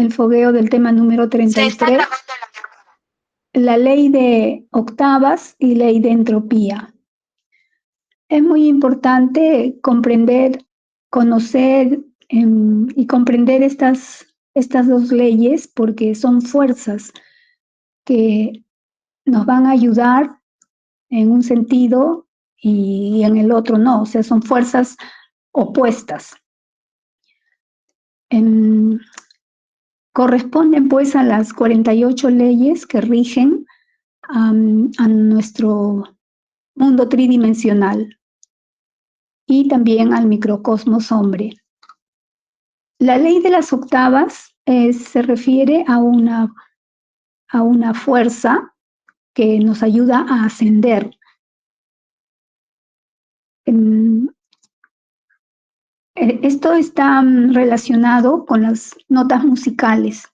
el fogueo del tema número 33, la ley de octavas y ley de entropía. Es muy importante comprender, conocer y comprender estas dos leyes porque son fuerzas que nos van a ayudar en un sentido y en el otro no, o sea, son fuerzas opuestas. Corresponden pues a las 48 leyes que rigen a nuestro mundo tridimensional y también al microcosmos hombre. La ley de las octavas se refiere a una fuerza que nos ayuda a ascender. Esto está relacionado con las notas musicales.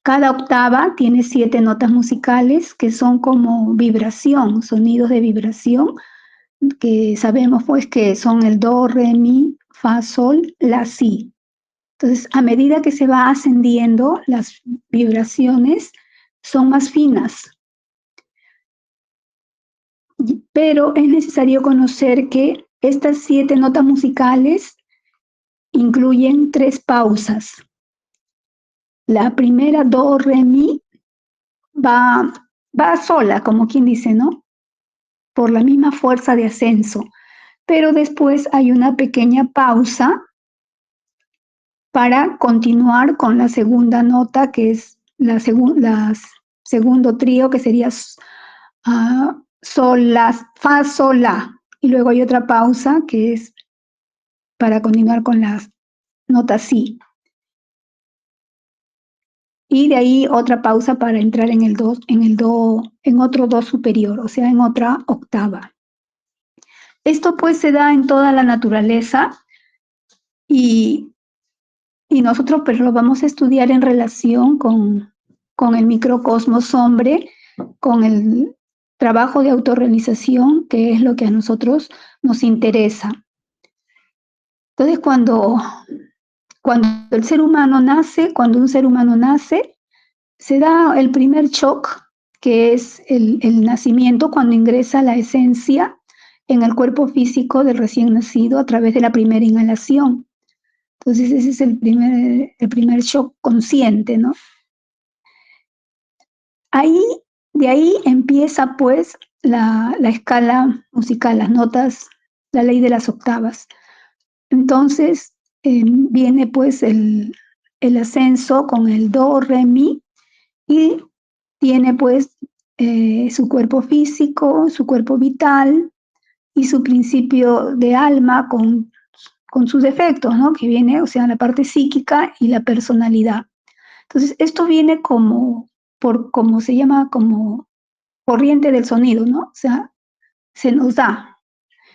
Cada octava tiene 7 notas musicales que son como vibración, sonidos de vibración, que sabemos pues que son el do, re, mi, fa, sol, la, si. Entonces, a medida que se va ascendiendo, las vibraciones son más finas. Pero es necesario conocer que estas 7 notas musicales incluyen 3 pausas. La primera, do, re, mi, va sola, como quien dice, ¿no? Por la misma fuerza de ascenso. Pero después hay una pequeña pausa para continuar con la segunda nota, que es la segundo trío, que sería sol, la, fa, sol, la. Y luego hay otra pausa que es para continuar con las notas si. Y de ahí otra pausa para entrar en el do, en otro do superior, o sea, en otra octava. Esto pues se da en toda la naturaleza y nosotros pues lo vamos a estudiar en relación con el microcosmos hombre, con el trabajo de autorrealización, que es lo que a nosotros nos interesa. Entonces, cuando un ser humano nace, se da el primer shock, que es el nacimiento, cuando ingresa la esencia en el cuerpo físico del recién nacido a través de la primera inhalación. Entonces ese es el primer shock consciente, ¿no? De ahí empieza pues la escala musical, las notas, la ley de las octavas. Entonces viene pues el ascenso con el do, re, mi, y tiene pues su cuerpo físico, su cuerpo vital y su principio de alma con sus defectos, ¿no? Que viene, o sea, la parte psíquica y la personalidad. Entonces, esto viene como se llama, como corriente del sonido, ¿no? O sea, se nos da.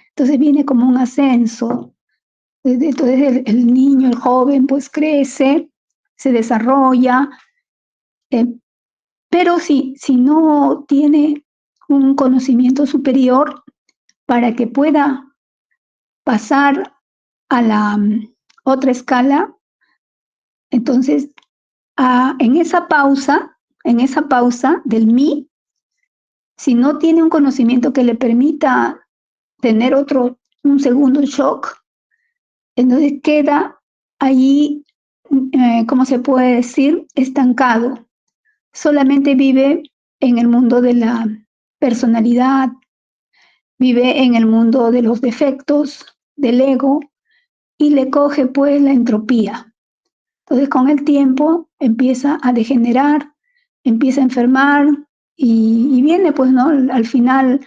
Entonces viene como un ascenso. Entonces el niño, el joven, pues crece, se desarrolla, pero si no tiene un conocimiento superior para que pueda pasar a la otra escala, entonces en esa pausa del mi, si no tiene un conocimiento que le permita tener un segundo shock, entonces queda allí, ¿cómo se puede decir? Estancado. Solamente vive en el mundo de la personalidad, vive en el mundo de los defectos, del ego, y le coge pues la entropía. Entonces con el tiempo empieza a degenerar, empieza a enfermar y viene pues, ¿no? Al final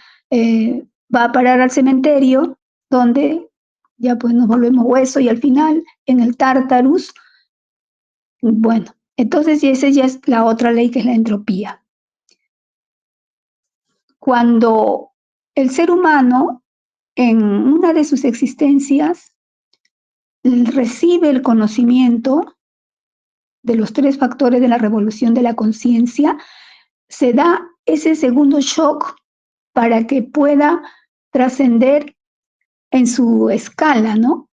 va a parar al cementerio donde ya pues nos volvemos hueso y al final en el Tártarus, bueno, entonces esa ya es la otra ley que es la entropía. Cuando el ser humano en una de sus existencias recibe el conocimiento de los 3 factores de la revolución de la conciencia, se da ese segundo shock para que pueda trascender en su escala, ¿no?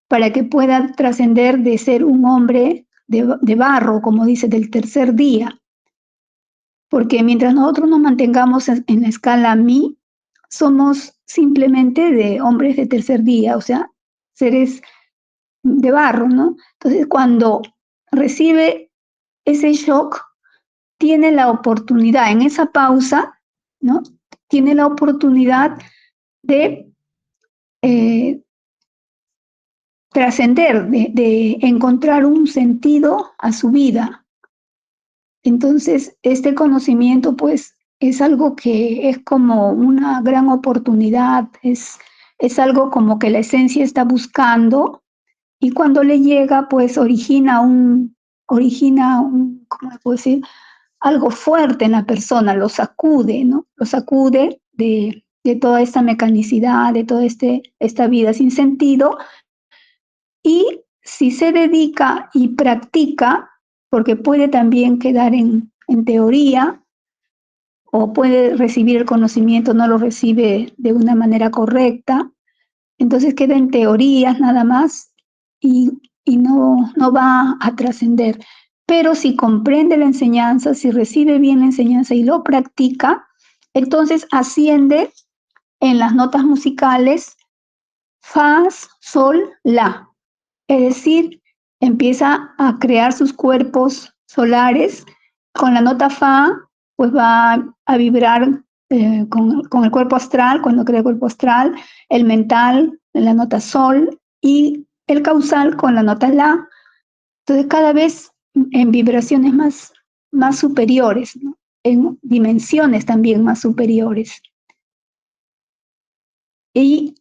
Para que pueda trascender de ser un hombre de barro, como dice, del tercer día. Porque mientras nosotros nos mantengamos en la escala Mi, somos simplemente de hombres de tercer día, o sea, seres de barro, ¿no? Entonces, cuando recibe ese shock, tiene la oportunidad en esa pausa, ¿no? Tiene la oportunidad de trascender, de encontrar un sentido a su vida. Entonces, este conocimiento, pues, es algo que es como una gran oportunidad, es algo como que la esencia está buscando y cuando le llega, pues, ¿cómo le puedo decir? Algo fuerte en la persona, lo sacude, ¿no? Lo sacude de toda esta mecanicidad, de toda esta vida sin sentido. Y si se dedica y practica, porque puede también quedar en teoría o puede recibir el conocimiento, no lo recibe de una manera correcta, entonces queda en teorías nada más y, no va a trascender. Pero si comprende la enseñanza, si recibe bien la enseñanza y lo practica, entonces asciende en las notas musicales fa, sol, la. Es decir, empieza a crear sus cuerpos solares. Con la nota fa, pues va a vibrar con el cuerpo astral, cuando crea el cuerpo astral, el mental, la nota sol, y el causal con la nota la. Entonces, cada vez en vibraciones más superiores, ¿no? En dimensiones también más superiores. Y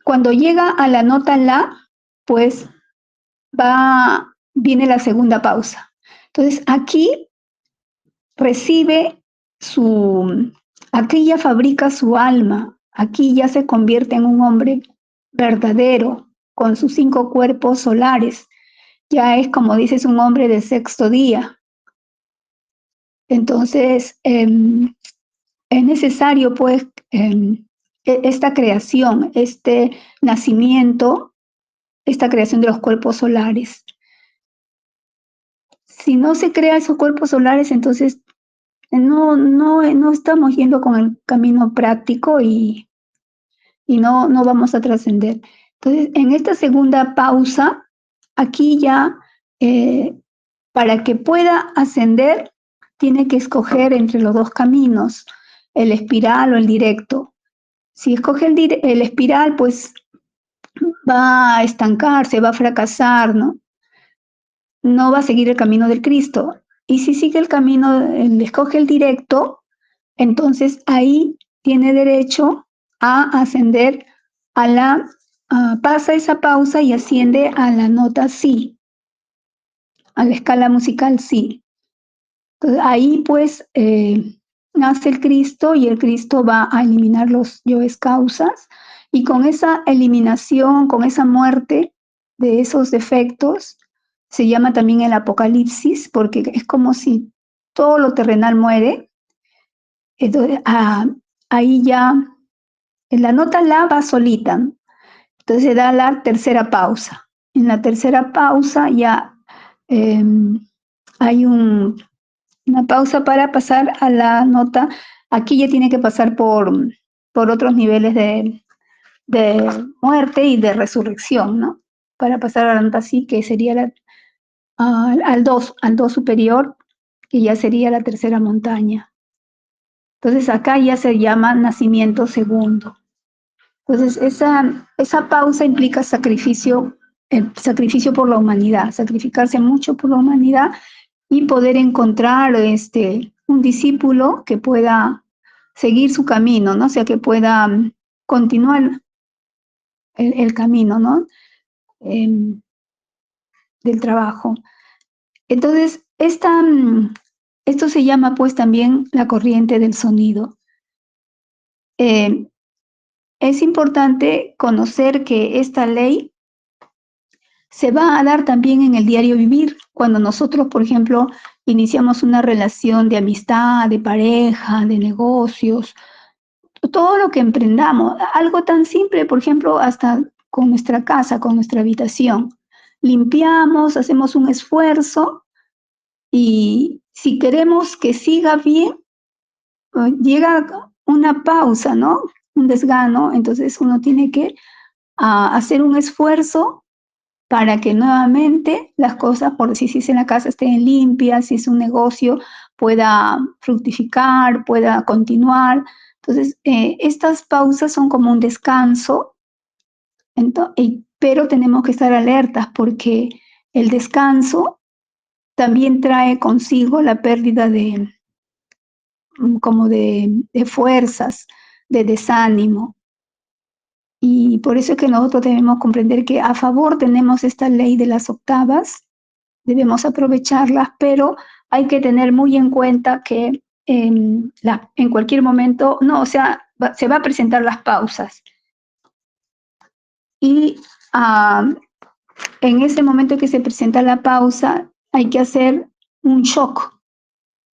cuando llega a la nota la, pues viene la segunda pausa. Entonces, recibe aquí ya fabrica su alma, aquí ya se convierte en un hombre verdadero, con sus 5 cuerpos solares. Ya es, como dices, un hombre de sexto día. Entonces, es necesario, pues, esta creación, este nacimiento, esta creación de los cuerpos solares. Si no se crean esos cuerpos solares, entonces no estamos yendo con el camino práctico y no vamos a trascender. Entonces, en esta segunda pausa, aquí ya, para que pueda ascender, tiene que escoger entre los dos caminos, el espiral o el directo. Si escoge el espiral, pues va a estancarse, va a fracasar, ¿no? No va a seguir el camino del Cristo. Y si sigue el camino, escoge el directo, entonces ahí tiene derecho a ascender pasa esa pausa y asciende a la nota Si, a la escala musical Si. Entonces ahí pues nace el Cristo y el Cristo va a eliminar los yoes causas y con esa eliminación, con esa muerte de esos defectos, se llama también el apocalipsis porque es como si todo lo terrenal muere. Entonces, ahí ya, en la nota La va solita, entonces se da la tercera pausa. En la tercera pausa ya eh, hay una pausa para pasar a la nota. Aquí ya tiene que pasar por otros niveles de muerte y de resurrección, ¿no? Para pasar a la nota Si, que sería al do superior, que ya sería la tercera montaña. Entonces acá ya se llama nacimiento segundo. Entonces esa pausa implica sacrificio, sacrificio por la humanidad, sacrificarse mucho por la humanidad y poder encontrar un discípulo que pueda seguir su camino, ¿no? O sea, que pueda continuar el camino, ¿no? Del trabajo. Entonces, esto se llama pues también la corriente del sonido. Eh, es importante conocer que esta ley se va a dar también en el diario vivir, cuando nosotros, por ejemplo, iniciamos una relación de amistad, de pareja, de negocios, todo lo que emprendamos, algo tan simple, por ejemplo, hasta con nuestra casa, con nuestra habitación. limpiamos, hacemos un esfuerzo y si queremos que siga bien, llega una pausa, ¿no? Un desgano, entonces uno tiene que hacer un esfuerzo para que nuevamente las cosas, por decir, si es en la casa, estén limpias, si es un negocio, pueda fructificar, pueda continuar. Entonces, estas pausas son como un descanso, pero tenemos que estar alertas porque el descanso también trae consigo la pérdida como de fuerzas, de desánimo. Y por eso es que nosotros debemos comprender que a favor tenemos esta ley de las octavas, debemos aprovecharlas, pero hay que tener muy en cuenta que en cualquier momento, no, o sea, se va a presentar las pausas. Y en ese momento que se presenta la pausa, hay que hacer un shock,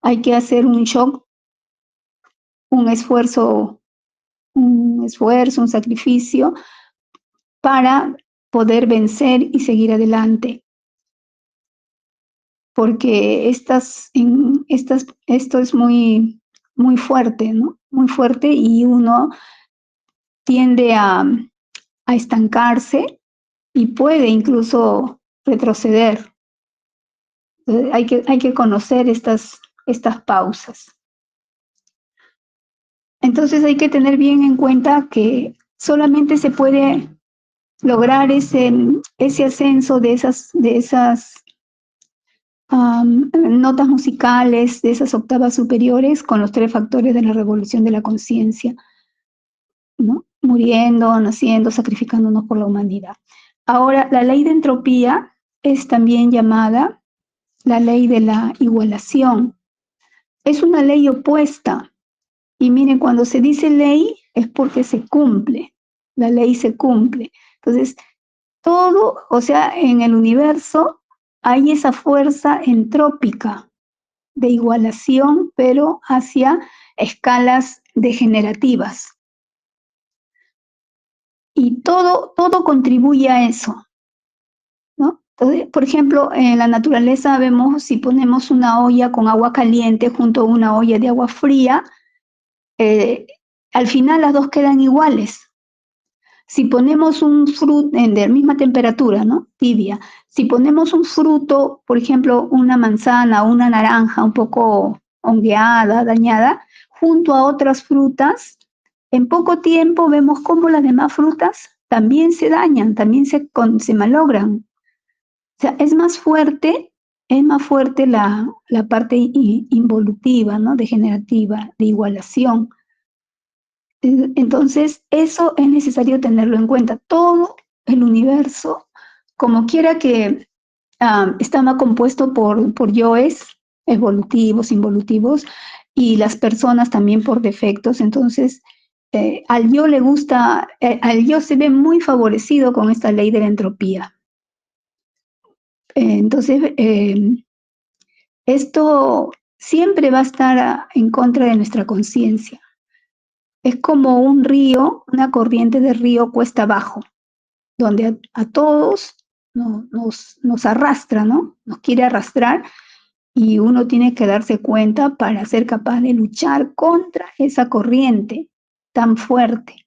hay que hacer un shock, un esfuerzo, un sacrificio para poder vencer y seguir adelante. Porque esto es muy, muy fuerte, ¿no? Muy fuerte y uno tiende a estancarse y puede incluso retroceder. Hay que conocer estas pausas. Entonces hay que tener bien en cuenta que solamente se puede lograr ese ascenso de esas notas musicales, de esas octavas superiores, con los 3 factores de la revolución de la conciencia, ¿no? Muriendo, naciendo, sacrificándonos por la humanidad. Ahora, la ley de entropía es también llamada la ley de la igualación. Es una ley opuesta. Y miren, cuando se dice ley es porque se cumple. La ley se cumple. Entonces, todo, o sea, en el universo hay esa fuerza entrópica de igualación, pero hacia escalas degenerativas. Y todo contribuye a eso, ¿no? Entonces, por ejemplo, en la naturaleza vemos si ponemos una olla con agua caliente junto a una olla de agua fría, al final las dos quedan iguales. Si ponemos un fruto de la misma temperatura, ¿no? Tibia, si ponemos un fruto, por ejemplo, una manzana o una naranja un poco hongueada, dañada, junto a otras frutas, en poco tiempo vemos cómo las demás frutas también se dañan, también se malogran. O sea, es más fuerte la parte involutiva, ¿no? Degenerativa, de igualación. Entonces, eso es necesario tenerlo en cuenta. Todo el universo, como quiera que estaba compuesto por yoes evolutivos, involutivos, y las personas también por defectos. Entonces, al yo le gusta, al yo se ve muy favorecido con esta ley de la entropía. Entonces, esto siempre va a estar en contra de nuestra conciencia. Es como un río, una corriente de río cuesta abajo, donde a todos nos arrastra, ¿no? Nos quiere arrastrar y uno tiene que darse cuenta para ser capaz de luchar contra esa corriente tan fuerte.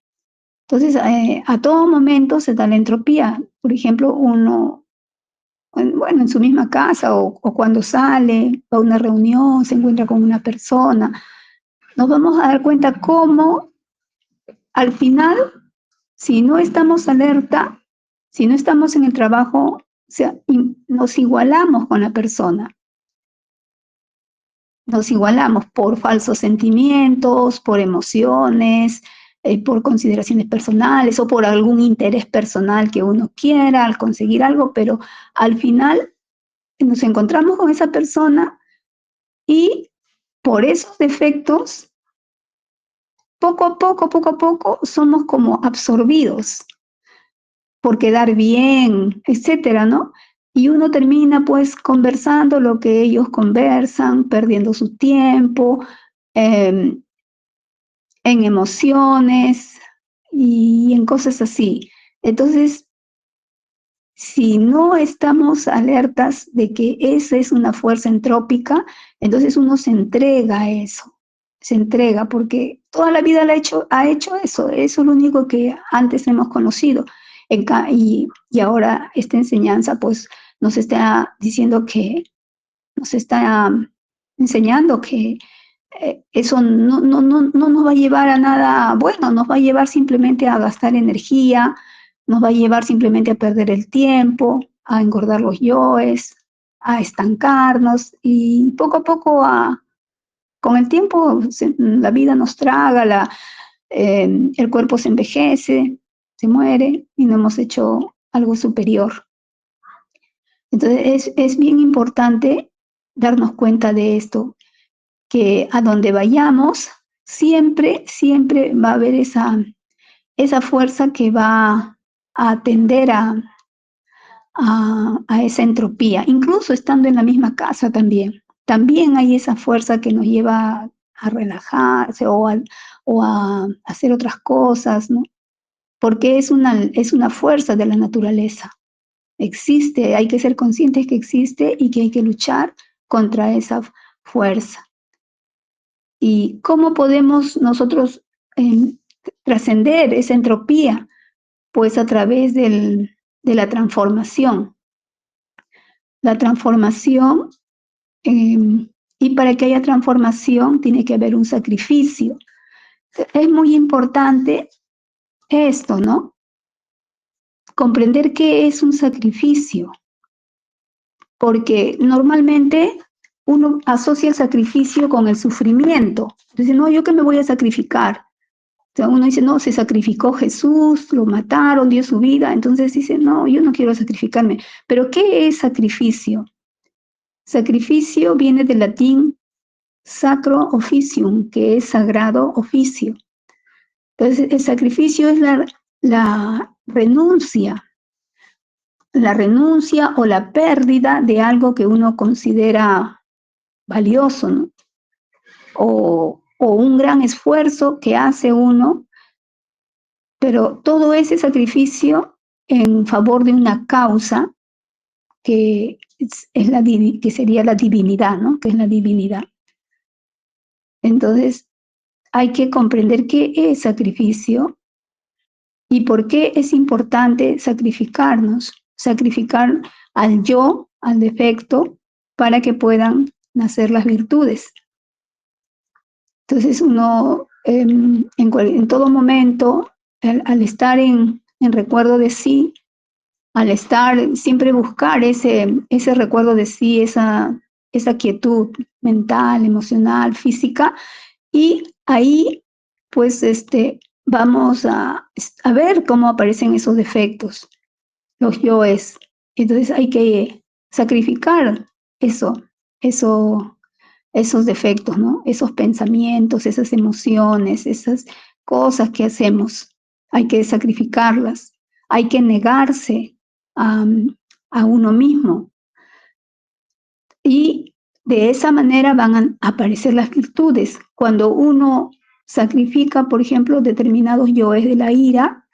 Entonces, a todo momento se da la entropía. Por ejemplo, uno, bueno, en su misma casa o cuando sale a una reunión, se encuentra con una persona, nos vamos a dar cuenta cómo al final, si no estamos alerta, si no estamos en el trabajo, o sea, nos igualamos con la persona. Nos igualamos por falsos sentimientos, por emociones, por consideraciones personales o por algún interés personal que uno quiera al conseguir algo, pero al final nos encontramos con esa persona y por esos defectos, poco a poco, somos como absorbidos por quedar bien, etcétera, ¿no? Y uno termina pues conversando lo que ellos conversan, perdiendo su tiempo en emociones y en cosas así. Entonces, Si no estamos alertas de que esa es una fuerza entrópica, entonces uno se entrega a eso, se entrega porque toda la vida ha hecho eso, eso es lo único que antes hemos conocido. Y ahora esta enseñanza pues nos está diciendo que, nos está enseñando que eso no nos va a llevar a nada bueno, nos va a llevar simplemente a gastar energía, nos va a llevar simplemente a perder el tiempo, a engordar los yoes, a estancarnos y poco a poco, con el tiempo, la vida nos traga, el cuerpo se envejece, se muere y no hemos hecho algo superior. Entonces es bien importante darnos cuenta de esto, que a donde vayamos, siempre, siempre va a haber esa fuerza que va a atender a esa entropía, incluso estando en la misma casa también. También hay esa fuerza que nos lleva a relajarse o a hacer otras cosas, ¿no? Porque es una fuerza de la naturaleza. Existe, hay que ser conscientes que existe y que hay que luchar contra esa fuerza. ¿Y cómo podemos nosotros trascender esa entropía? Pues a través de la transformación. La transformación, y para que haya transformación tiene que haber un sacrificio. Es muy importante esto, ¿no? Comprender qué es un sacrificio, porque normalmente uno asocia el sacrificio con el sufrimiento. Dice, no, ¿yo qué me voy a sacrificar? O sea, uno dice, no, se sacrificó Jesús, lo mataron, dio su vida. Entonces dice, no, yo no quiero sacrificarme. Pero ¿qué es sacrificio? Sacrificio viene del latín sacro officium, que es sagrado oficio. Entonces, el sacrificio es la renuncia o la pérdida de algo que uno considera valioso, ¿no? O un gran esfuerzo que hace uno, pero todo ese sacrificio en favor de una causa que sería la divinidad, ¿no? Que es la divinidad. Entonces, hay que comprender qué es sacrificio y por qué es importante sacrificarnos, sacrificar al yo, al defecto, para que puedan nacer las virtudes. Entonces, uno en todo momento, al estar en recuerdo de sí, al estar, siempre buscar ese recuerdo de sí, esa quietud mental, emocional, física, y ahí, pues, vamos a ver cómo aparecen esos defectos, los yoes. Entonces hay que sacrificar eso, eso, esos defectos, ¿no? Esos pensamientos, esas emociones, esas cosas que hacemos. Hay que sacrificarlas, hay que negarse a, a uno mismo. Y de esa manera van a aparecer las virtudes. Cuando uno sacrifica, por ejemplo, determinados yoes de la ira,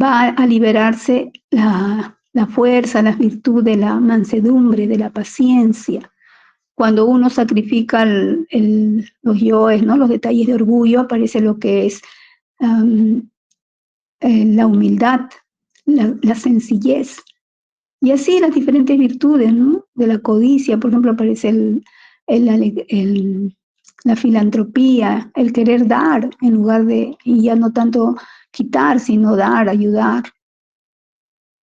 va a liberarse la fuerza, las virtudes, la mansedumbre, de la paciencia. Cuando uno sacrifica los yoes, ¿no? Los detalles de orgullo, aparece lo que es la humildad, la sencillez. Y así las diferentes virtudes, ¿no? De la codicia, por ejemplo, aparece la filantropía, el querer dar en lugar de, y ya no tanto quitar, sino dar, ayudar.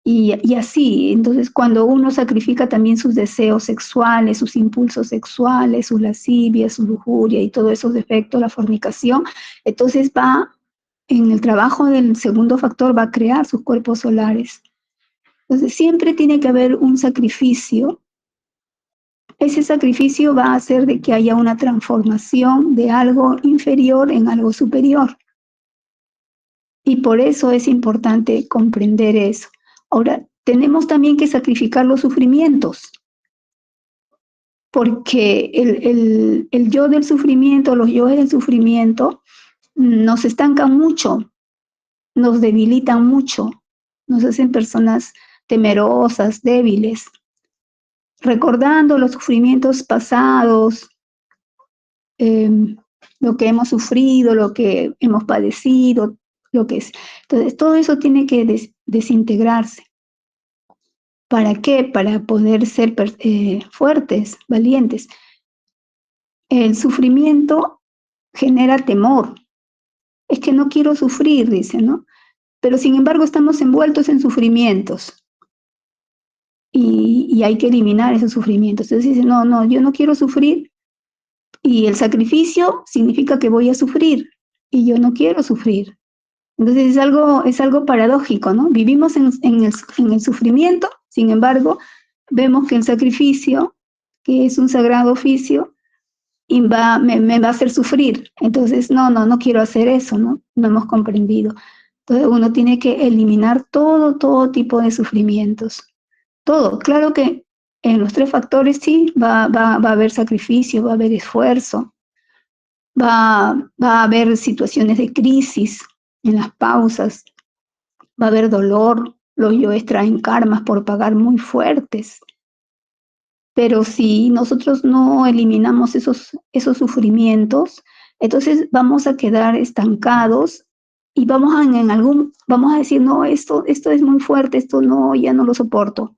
Y así, entonces cuando uno sacrifica también sus deseos sexuales, sus impulsos sexuales, sus lascivias, su lujuria y todos esos defectos, la fornicación, entonces va, en el trabajo del segundo factor, va a crear sus cuerpos solares. Entonces siempre tiene que haber un sacrificio. Ese sacrificio va a hacer de que haya una transformación de algo inferior en algo superior. Y por eso es importante comprender eso. Ahora, tenemos también que sacrificar los sufrimientos, porque el yo del sufrimiento, los yoes del sufrimiento, nos estancan mucho, nos debilitan mucho, nos hacen personas temerosas, débiles, recordando los sufrimientos pasados, eh, lo que hemos sufrido, lo que hemos padecido, lo que es. Entonces, todo eso tiene que desintegrarse. ¿Para qué? Para poder ser fuertes, valientes. El sufrimiento genera temor. Es que no quiero sufrir, dice, ¿no? Pero sin embargo estamos envueltos en sufrimientos y hay que eliminar esos sufrimientos. Entonces dice, no, no, yo no quiero sufrir y el sacrificio significa que voy a sufrir y yo no quiero sufrir. Entonces es algo paradójico, ¿no? Vivimos en el sufrimiento, sin embargo, vemos que el sacrificio, que es un sagrado oficio, y me va a hacer sufrir. Entonces, no, no, no quiero hacer eso, ¿no? No hemos comprendido. Entonces, uno tiene que eliminar todo tipo de sufrimientos. Todo. Claro que en los tres factores sí va a haber sacrificio, va a haber esfuerzo, va a haber situaciones de crisis en las pausas, va a haber dolor, los yoes traen karmas por pagar muy fuertes. Pero si nosotros no eliminamos esos sufrimientos, entonces vamos a quedar estancados y vamos a decir, no, esto es muy fuerte, esto no, ya no lo soporto.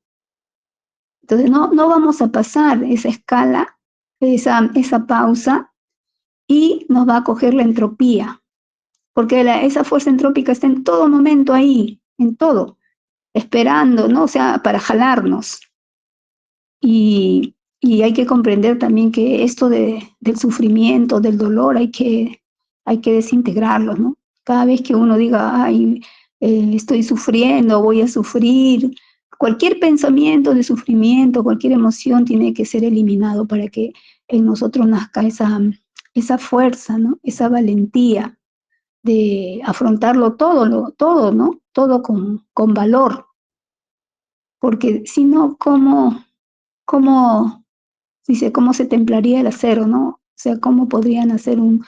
Entonces no vamos a pasar esa escala, esa pausa y nos va a coger la entropía, porque esa fuerza entrópica está en todo momento ahí, en todo, esperando, ¿no? O sea, para jalarnos. Y hay que comprender también que esto del sufrimiento, del dolor, hay que desintegrarlo, ¿no? Cada vez que uno diga, ay, estoy sufriendo, voy a sufrir, cualquier pensamiento de sufrimiento, cualquier emoción tiene que ser eliminado para que en nosotros nazca esa fuerza, ¿no? Esa valentía de afrontarlo todo, ¿no? Todo con valor, porque si no, cómo, dice, cómo se templaría el acero, ¿no? O sea, cómo podrían hacer un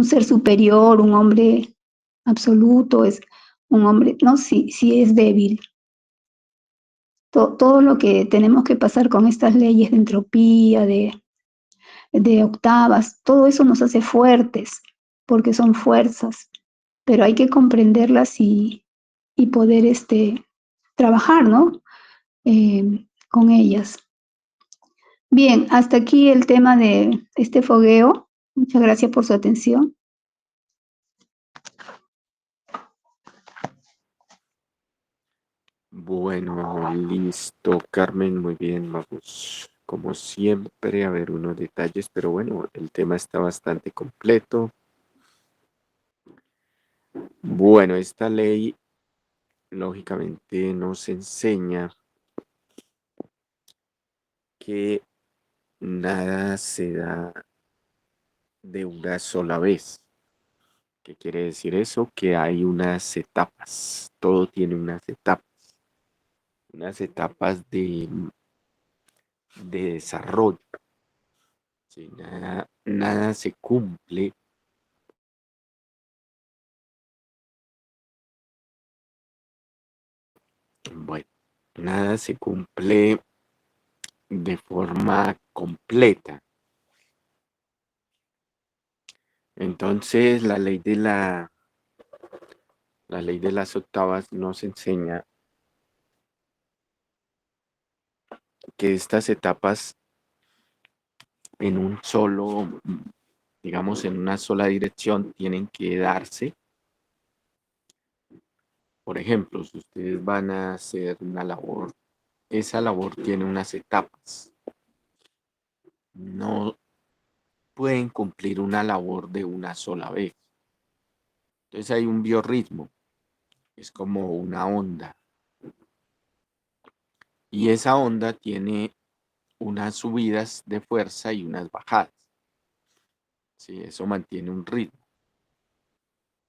ser superior, un hombre absoluto, es un hombre, ¿no? Si es débil. Todo lo que tenemos que pasar con estas leyes de entropía, de octavas, todo eso nos hace fuertes, porque son fuerzas, pero hay que comprenderlas y poder trabajar, ¿no? Con ellas. Bien, hasta aquí el tema de este fogueo. Muchas gracias por su atención. Bueno, listo, Carmen, muy bien, vamos como siempre a ver unos detalles, pero bueno, el tema está bastante completo. Bueno, esta ley lógicamente nos enseña que nada se da de una sola vez. ¿Qué quiere decir eso? Que hay unas etapas, todo tiene unas etapas de desarrollo. ¿Sí? Nada se cumple. Bueno, nada se cumple de forma completa. Entonces, la ley de las octavas nos enseña que estas etapas en un solo, digamos, en una sola dirección tienen que darse. Por ejemplo, si ustedes van a hacer una labor, esa labor tiene unas etapas. No pueden cumplir una labor de una sola vez. Entonces hay un biorritmo, es como una onda. Y esa onda tiene unas subidas de fuerza y unas bajadas. ¿Sí? Eso mantiene un ritmo.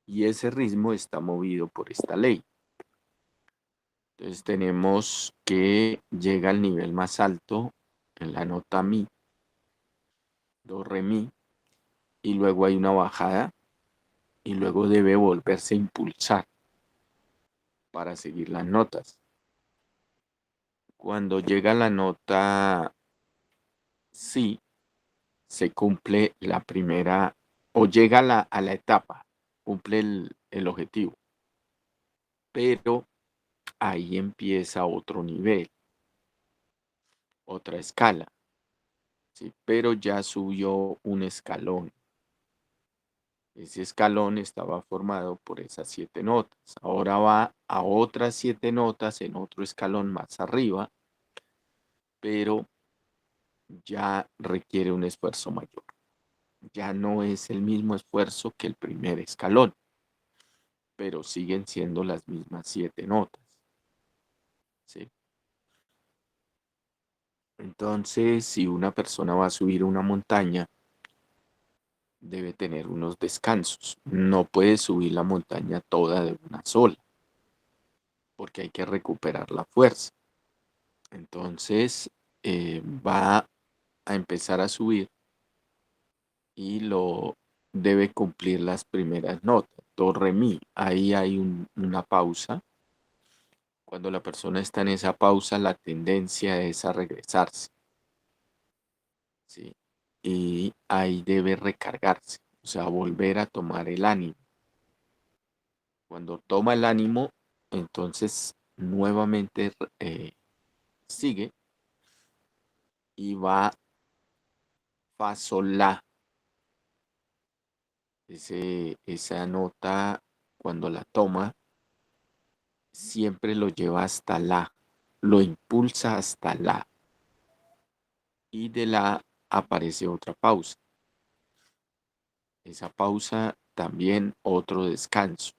Y ese ritmo está movido por esta ley. Entonces tenemos que llega al nivel más alto en la nota mi, do, re, mi, y luego hay una bajada y luego debe volverse a impulsar para seguir las notas. Cuando llega la nota sí, se cumple la primera, o llega a la etapa, cumple el objetivo, pero ahí empieza otro nivel, otra escala, ¿sí? Pero ya subió un escalón. Ese escalón estaba formado por esas 7 notas. Ahora va a otras 7 notas en otro escalón más arriba, pero ya requiere un esfuerzo mayor. Ya no es el mismo esfuerzo que el primer escalón, pero siguen siendo las mismas 7 notas, ¿sí? Entonces, si una persona va a subir una montaña, debe tener unos descansos. No puede subir la montaña toda de una sola, porque hay que recuperar la fuerza. Entonces, va a empezar a subir y lo debe cumplir las primeras notas. Do, re, mi. Ahí hay una pausa. Cuando la persona está en esa pausa, la tendencia es a regresarse, ¿sí? Y ahí debe recargarse, o sea, volver a tomar el ánimo. Cuando toma el ánimo, entonces nuevamente sigue y va fa, sol, la. Esa nota, cuando la toma, siempre lo lleva hasta la, lo impulsa hasta la. Y de la aparece otra pausa. Esa pausa también otro descanso.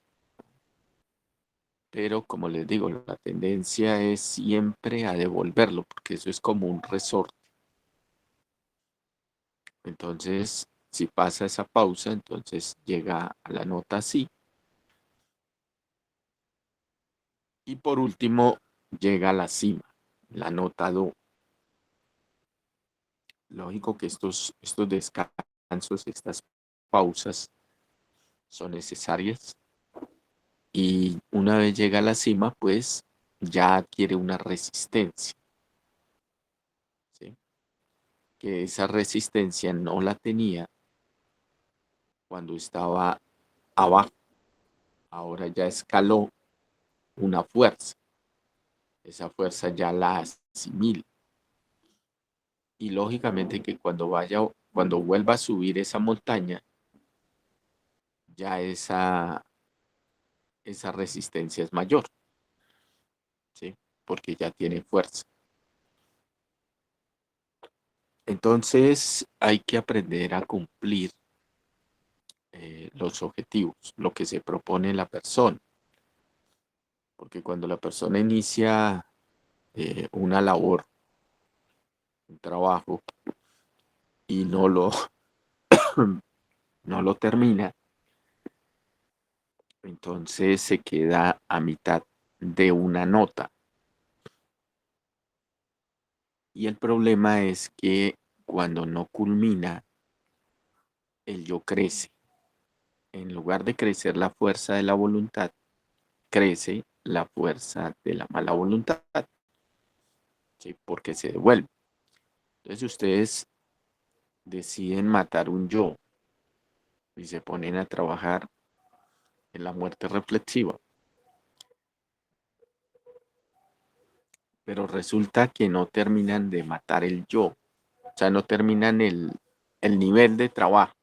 Pero como les digo, la tendencia es siempre a devolverlo, porque eso es como un resorte. Entonces, si pasa esa pausa, entonces llega a la nota si. Y por último, llega a la cima, la nota do. Lógico que estos descansos, estas pausas son necesarias. Y una vez llega a la cima, pues ya adquiere una resistencia, ¿sí? Que esa resistencia no la tenía cuando estaba abajo. Ahora ya escaló una fuerza. Esa fuerza ya la asimila. Y lógicamente que cuando vuelva a subir esa montaña, ya esa resistencia es mayor, ¿sí? Porque ya tiene fuerza. Entonces hay que aprender a cumplir los objetivos, lo que se propone la persona. Porque cuando la persona inicia una labor, un trabajo, y no lo termina, entonces se queda a mitad de una nota. Y el problema es que cuando no culmina, el yo crece. En lugar de crecer la fuerza de la voluntad, crece la fuerza de la mala voluntad, ¿sí? Porque se devuelve. Entonces ustedes deciden matar un yo y se ponen a trabajar en la muerte reflexiva. Pero resulta que no terminan de matar el yo, o sea, no terminan el nivel de trabajo.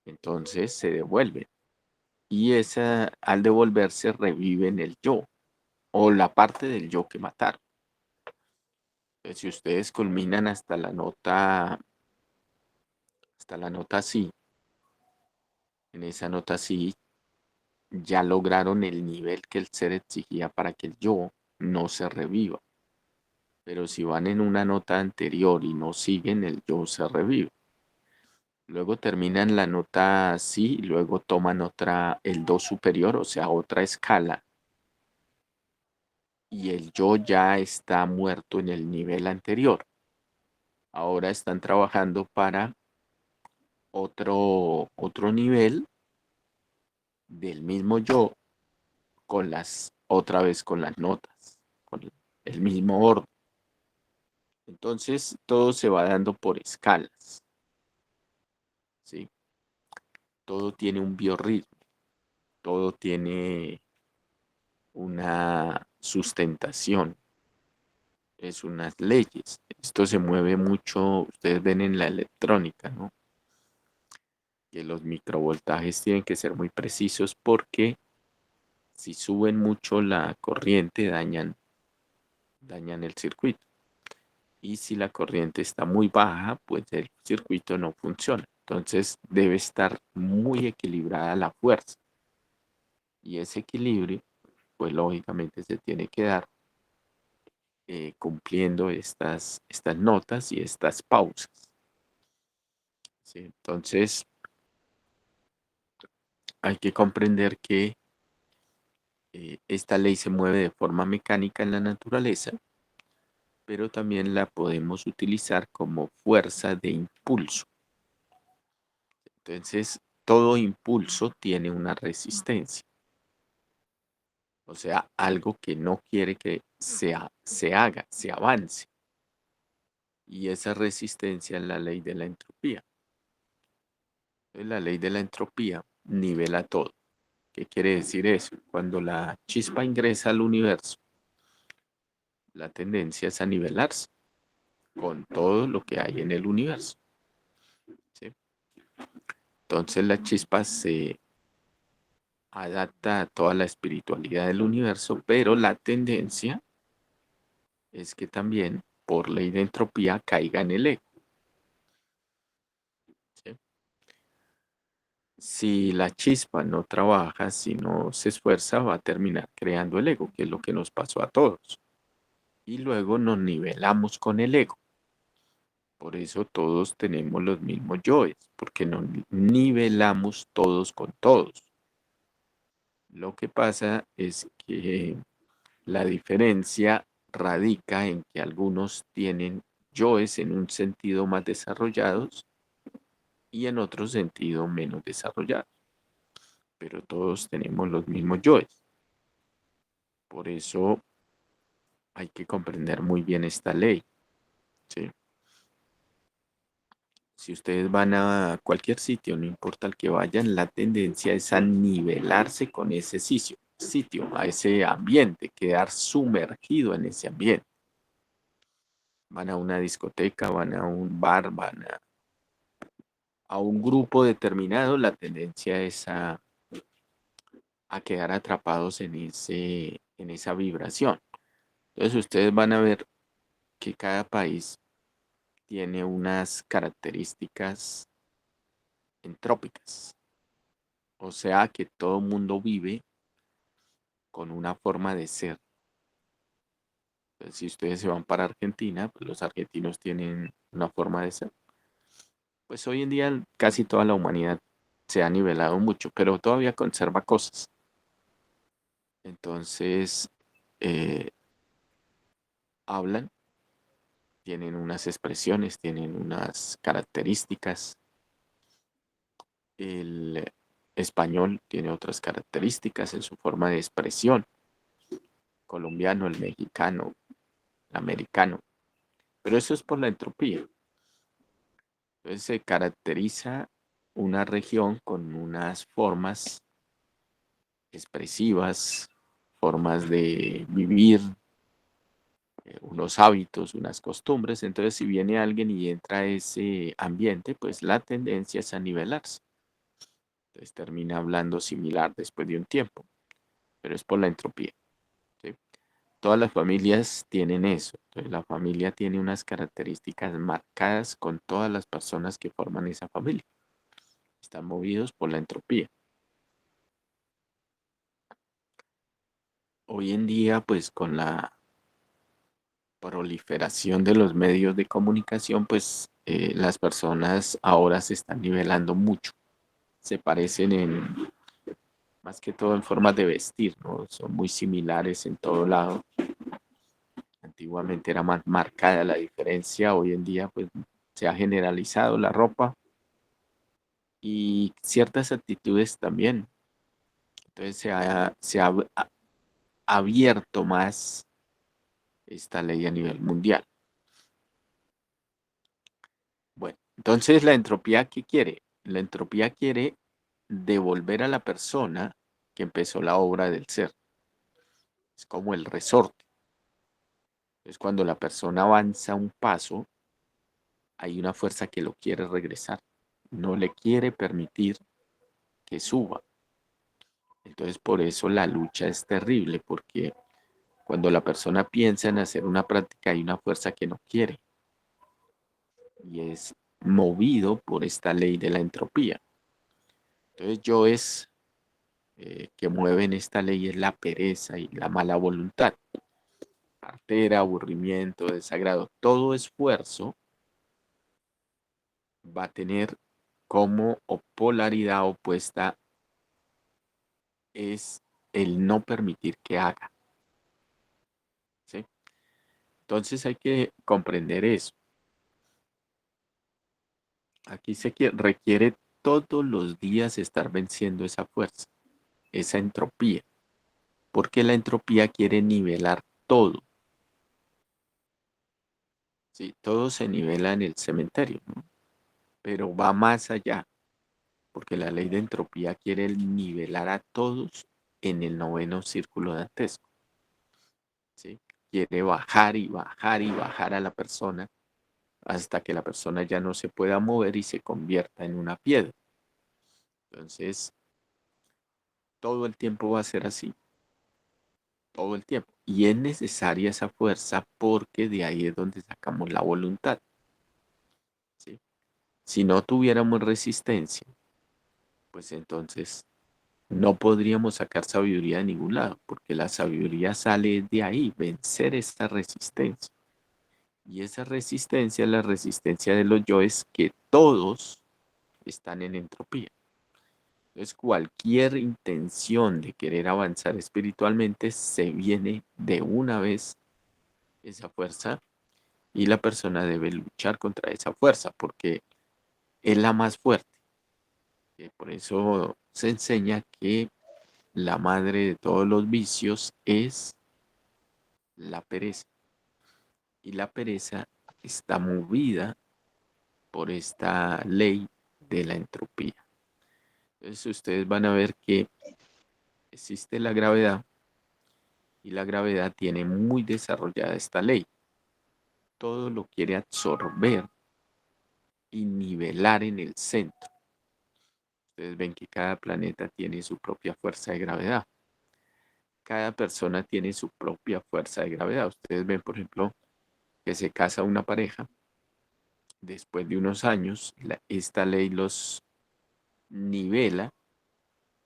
Entonces se devuelven. Y al devolverse reviven el yo o la parte del yo que mataron. Entonces, si ustedes culminan hasta la nota sí, en esa nota sí ya lograron el nivel que el ser exigía para que el yo no se reviva. Pero si van en una nota anterior y no siguen, el yo se revive. Luego terminan la nota sí, luego toman el do superior, o sea, otra escala, y el yo ya está muerto en el nivel anterior. Ahora están trabajando para otro nivel del mismo yo otra vez con las notas, con el mismo orden. Entonces, todo se va dando por escalas, ¿sí? Todo tiene un biorritmo, todo tiene una sustentación, es unas leyes. Esto se mueve mucho, ustedes ven en la electrónica, ¿no? Que los microvoltajes tienen que ser muy precisos porque si suben mucho la corriente dañan el circuito. Y si la corriente está muy baja, pues el circuito no funciona. Entonces debe estar muy equilibrada la fuerza. Y ese equilibrio, pues lógicamente se tiene que dar cumpliendo estas notas y estas pausas, ¿sí? Entonces hay que comprender que esta ley se mueve de forma mecánica en la naturaleza, pero también la podemos utilizar como fuerza de impulso. Entonces, todo impulso tiene una resistencia, o sea, algo que no quiere que se haga, se avance. Y esa resistencia es la ley de la entropía. Entonces, la ley de la entropía nivela todo. ¿Qué quiere decir eso? Cuando la chispa ingresa al universo, la tendencia es a nivelarse con todo lo que hay en el universo, ¿sí? Entonces la chispa se adapta a toda la espiritualidad del universo, pero la tendencia es que también por ley de entropía caiga en el ego, ¿sí? Si la chispa no trabaja, si no se esfuerza, va a terminar creando el ego, que es lo que nos pasó a todos. Y luego nos nivelamos con el ego. Por eso todos tenemos los mismos yoes, porque nos nivelamos todos con todos. Lo que pasa es que la diferencia radica en que algunos tienen yoes en un sentido más desarrollados y en otro sentido menos desarrollados, pero todos tenemos los mismos yoes. Por eso hay que comprender muy bien esta ley, ¿sí? Si ustedes van a cualquier sitio, no importa el que vayan, la tendencia es a nivelarse con ese sitio, a ese ambiente, quedar sumergido en ese ambiente. Van a una discoteca, van a un bar, van a un grupo determinado, la tendencia es a quedar atrapados en esa vibración. Entonces ustedes van a ver que cada país tiene unas características entrópicas. O sea que todo mundo vive con una forma de ser. Entonces, si ustedes se van para Argentina, pues los argentinos tienen una forma de ser. Pues hoy en día casi toda la humanidad se ha nivelado mucho, pero todavía conserva cosas. Entonces, eh, hablan, tienen unas expresiones, tienen unas características. El español tiene otras características en su forma de expresión. Colombiano, el mexicano, el americano. Pero eso es por la entropía. Entonces se caracteriza una región con unas formas expresivas, formas de vivir, unos hábitos, unas costumbres. Entonces, si viene alguien y entra a ese ambiente, pues la tendencia es a nivelarse. Entonces termina hablando similar después de un tiempo, pero es por la entropía, ¿sí? Todas las familias tienen eso. Entonces, la familia tiene unas características marcadas con todas las personas que forman esa familia. Están movidos por la entropía. Hoy en día, pues con la proliferación de los medios de comunicación, pues las personas ahora se están nivelando mucho. Se parecen más que todo en formas de vestir, ¿no? Son muy similares en todo lado. Antiguamente era más marcada la diferencia, hoy en día pues se ha generalizado la ropa y ciertas actitudes también. Entonces se ha abierto más esta ley a nivel mundial. Bueno, entonces la entropía, ¿qué quiere? La entropía quiere devolver a la persona que empezó la obra del ser. Es como el resorte. Es cuando la persona avanza un paso, hay una fuerza que lo quiere regresar. No le quiere permitir que suba. Entonces por eso la lucha es terrible, porque cuando la persona piensa en hacer una práctica hay una fuerza que no quiere y es movido por esta ley de la entropía. Entonces yo es que mueven esta ley es la pereza y la mala voluntad, artera, aburrimiento, desagrado. Todo esfuerzo va a tener como polaridad opuesta es el no permitir que haga. ¿Sí? Entonces hay que comprender eso. Aquí requiere todos los días estar venciendo esa fuerza, esa entropía, porque la entropía quiere nivelar todo. ¿Sí? Todo se nivela en el cementerio, ¿no? Pero va más allá, porque la ley de entropía quiere nivelar a todos en el noveno círculo dantesco. ¿Sí? Quiere bajar y bajar y bajar a la persona hasta que la persona ya no se pueda mover y se convierta en una piedra. Entonces, todo el tiempo va a ser así, todo el tiempo. Y es necesaria esa fuerza porque de ahí es donde sacamos la voluntad. ¿Sí? Si no tuviéramos resistencia, pues entonces no podríamos sacar sabiduría de ningún lado, porque la sabiduría sale de ahí, vencer esta resistencia. Y esa resistencia es la resistencia de los yoes que todos están en entropía. Entonces, cualquier intención de querer avanzar espiritualmente se viene de una vez esa fuerza y la persona debe luchar contra esa fuerza porque es la más fuerte. Por eso se enseña que la madre de todos los vicios es la pereza. Y la pereza está movida por esta ley de la entropía. Entonces ustedes van a ver que existe la gravedad y la gravedad tiene muy desarrollada esta ley. Todo lo quiere absorber y nivelar en el centro. Ustedes ven que cada planeta tiene su propia fuerza de gravedad. Cada persona tiene su propia fuerza de gravedad. Ustedes ven, por ejemplo, que se casa una pareja. Después de unos años, esta ley los nivela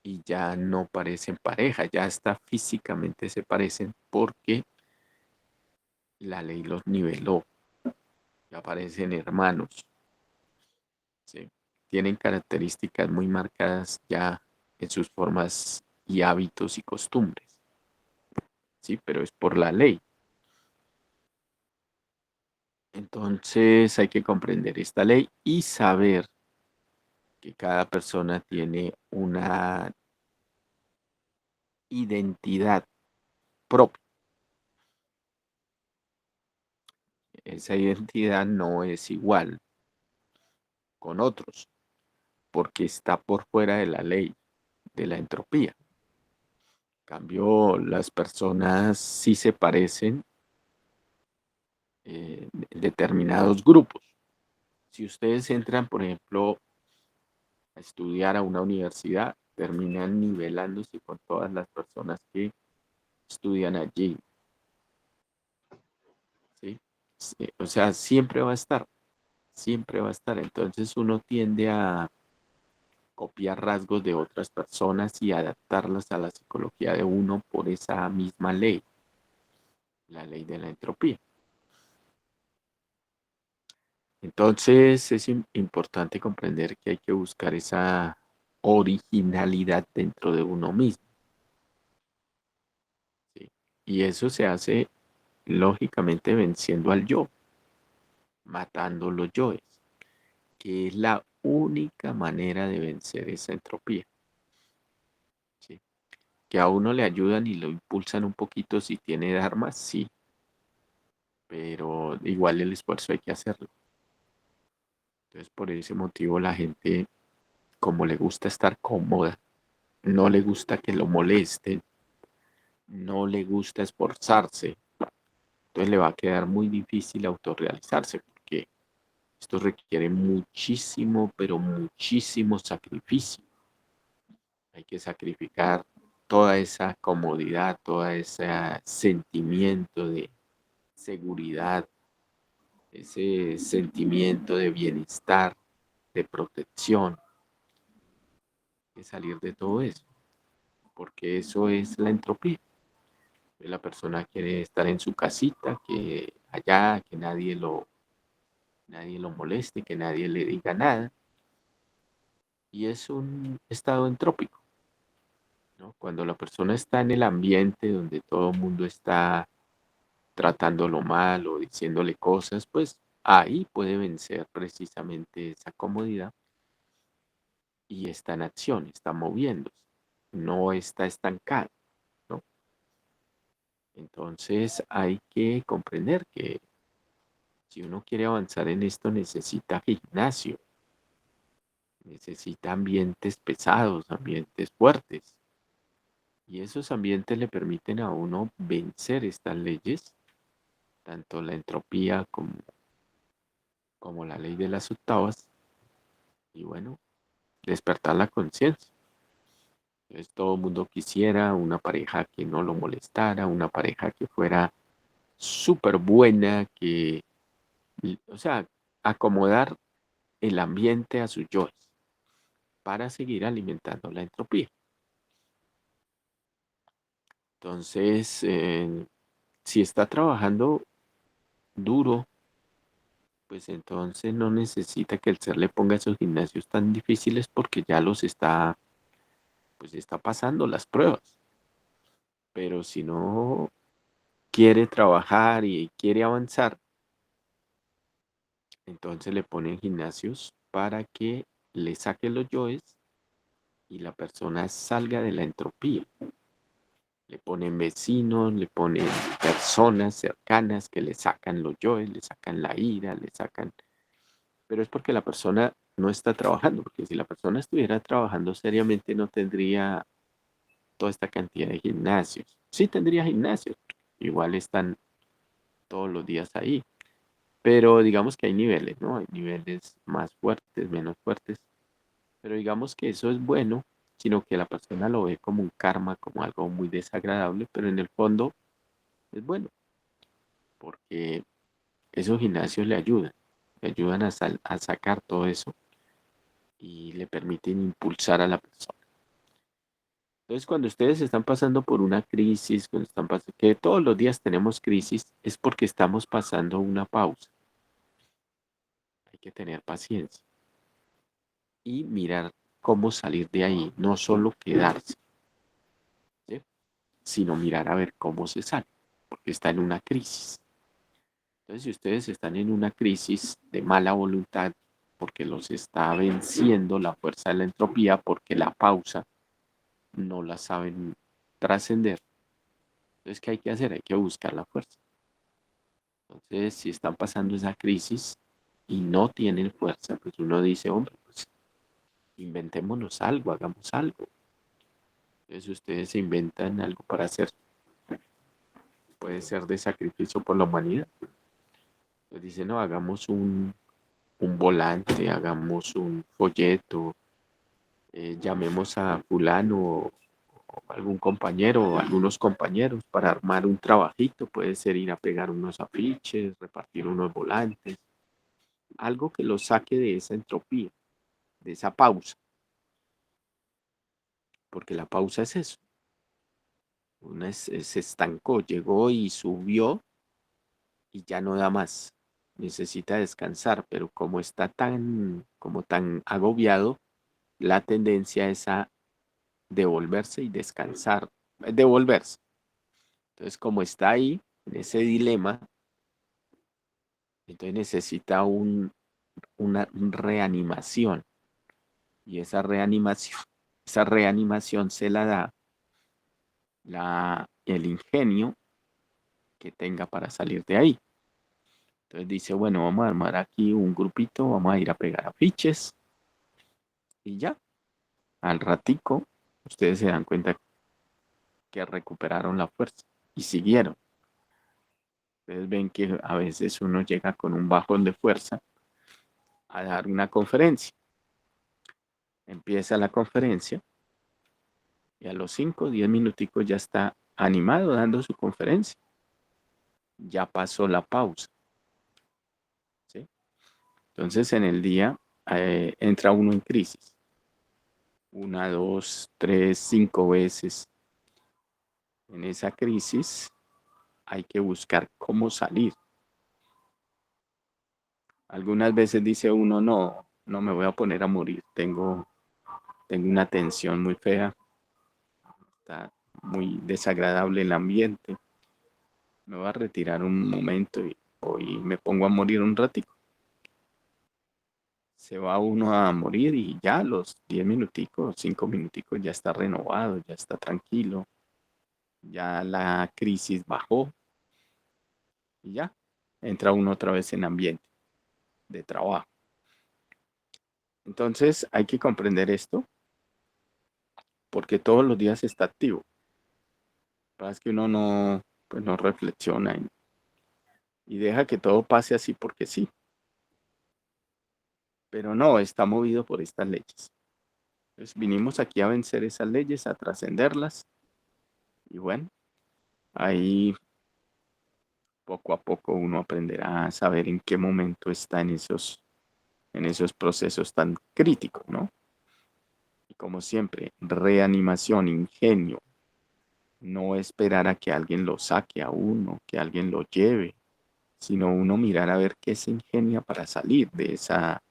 y ya no parecen pareja, ya hasta físicamente se parecen porque la ley los niveló, ya parecen hermanos, ¿sí? Tienen características muy marcadas ya en sus formas y hábitos y costumbres, ¿sí? Pero es por la ley. Entonces hay que comprender esta ley y saber que cada persona tiene una identidad propia. Esa identidad no es igual con otros, porque está por fuera de la ley de la entropía. En cambio, las personas sí se parecen en determinados grupos. Si ustedes entran, por ejemplo, a estudiar a una universidad, terminan nivelándose con todas las personas que estudian allí. ¿Sí? Sí, o sea, siempre va a estar, siempre va a estar. Entonces uno tiende a copiar rasgos de otras personas y adaptarlas a la psicología de uno por esa misma ley, la ley de la entropía. Entonces es importante comprender que hay que buscar esa originalidad dentro de uno mismo. ¿Sí? Y eso se hace lógicamente venciendo al yo, matando los yoes, que es la única manera de vencer esa entropía. ¿Sí? Que a uno le ayudan y lo impulsan un poquito si tiene dharma, sí, pero igual el esfuerzo hay que hacerlo. Entonces, por ese motivo la gente, como le gusta estar cómoda, no le gusta que lo molesten, no le gusta esforzarse, entonces le va a quedar muy difícil autorrealizarse porque esto requiere muchísimo, pero muchísimo sacrificio. Hay que sacrificar toda esa comodidad, todo ese sentimiento de seguridad, ese sentimiento de bienestar, de protección, de salir de todo eso, porque eso es la entropía. La persona quiere estar en su casita, que allá, que nadie lo moleste, que nadie le diga nada, y es un estado entrópico, ¿no? Cuando la persona está en el ambiente donde todo el mundo está tratándolo mal o diciéndole cosas, pues ahí puede vencer precisamente esa comodidad y está en acción, está moviéndose, no está estancado, ¿no? Entonces hay que comprender que si uno quiere avanzar en esto necesita gimnasio, necesita ambientes pesados, ambientes fuertes. Y esos ambientes le permiten a uno vencer estas leyes, tanto la entropía como la ley de las octavas, y bueno, despertar la conciencia. Entonces todo el mundo quisiera una pareja que no lo molestara, una pareja que fuera súper buena, o sea, acomodar el ambiente a sus yoes para seguir alimentando la entropía. Entonces, si está trabajando duro, pues entonces no necesita que el ser le ponga esos gimnasios tan difíciles porque ya los está, pues está pasando las pruebas. Pero si no quiere trabajar y quiere avanzar, entonces le ponen gimnasios para que le saque los yoes y la persona salga de la entropía. Le ponen vecinos, le ponen personas cercanas que le sacan los yoes, le sacan la ira, le sacan. Pero es porque la persona no está trabajando, porque si la persona estuviera trabajando seriamente no tendría toda esta cantidad de gimnasios. Sí tendría gimnasios, igual están todos los días ahí, pero digamos que hay niveles, ¿no? Hay niveles más fuertes, menos fuertes, pero digamos que eso es bueno, sino que la persona lo ve como un karma, como algo muy desagradable, pero en el fondo es bueno, porque esos gimnasios le ayudan a sacar todo eso y le permiten impulsar a la persona. Entonces, cuando ustedes están pasando por una crisis, cuando están pasando, que todos los días tenemos crisis, es porque estamos pasando una pausa. Hay que tener paciencia y mirar cómo salir de ahí, no solo quedarse, ¿sí? Sino mirar a ver cómo se sale, porque está en una crisis. Entonces, si ustedes están en una crisis de mala voluntad, porque los está venciendo la fuerza de la entropía, porque la pausa no la saben trascender, entonces, ¿qué hay que hacer? Hay que buscar la fuerza. Entonces, si están pasando esa crisis y no tienen fuerza, pues uno dice, hombre, pues inventémonos algo, hagamos algo. Entonces, ustedes se inventan algo para hacer, puede ser de sacrificio por la humanidad. Pues dicen, no, hagamos un volante, hagamos un folleto, llamemos a fulano o algún compañero o algunos compañeros para armar un trabajito, puede ser ir a pegar unos afiches, repartir unos volantes, algo que los saque de esa entropía, de esa pausa, porque la pausa es eso, se estancó, llegó y subió y ya no da más, necesita descansar, pero como está como tan agobiado, la tendencia es a devolverse y descansar, devolverse. Entonces, como está ahí, en ese dilema, entonces necesita una reanimación. Y esa reanimación se la da el ingenio que tenga para salir de ahí. Entonces dice, bueno, vamos a armar aquí un grupito, vamos a ir a pegar afiches y ya, al ratico, ustedes se dan cuenta que recuperaron la fuerza y siguieron. Ustedes ven que a veces uno llega con un bajón de fuerza a dar una conferencia. Empieza la conferencia y a los 5 o 10 minuticos ya está animado dando su conferencia. Ya pasó la pausa. ¿Sí? Entonces en el día entra uno en crisis. Una, dos, tres, 5 veces. En esa crisis hay que buscar cómo salir. Algunas veces dice uno, no, no me voy a poner a morir. Tengo una tensión muy fea. Está muy desagradable el ambiente. Me voy a retirar un momento y hoy me pongo a morir un ratito. Se va uno a morir y ya a los 10 minuticos, 5 minuticos ya está renovado, ya está tranquilo, ya la crisis bajó y ya entra uno otra vez en ambiente de trabajo. Entonces hay que comprender esto porque todos los días está activo. Es que uno no, pues no reflexiona y deja que todo pase así porque sí. Pero no, está movido por estas leyes. Entonces vinimos aquí a vencer esas leyes, a trascenderlas y bueno, ahí poco a poco uno aprenderá a saber en qué momento está en esos procesos tan críticos, ¿no? Y como siempre, reanimación, ingenio, no esperar a que alguien lo saque a uno, que alguien lo lleve, sino uno mirar a ver qué se ingenia para salir de esa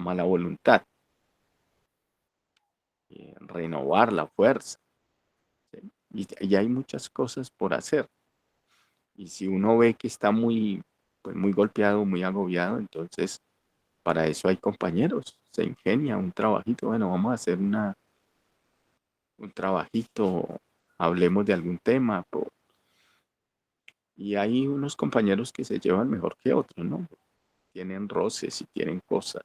mala voluntad, renovar la fuerza. ¿Sí? Y hay muchas cosas por hacer. Y si uno ve que está muy, pues muy golpeado, muy agobiado, entonces para eso hay compañeros. Se ingenia un trabajito. Bueno, vamos a hacer un trabajito, hablemos de algún tema. Y hay unos compañeros que se llevan mejor que otros, ¿no? Tienen roces y tienen cosas.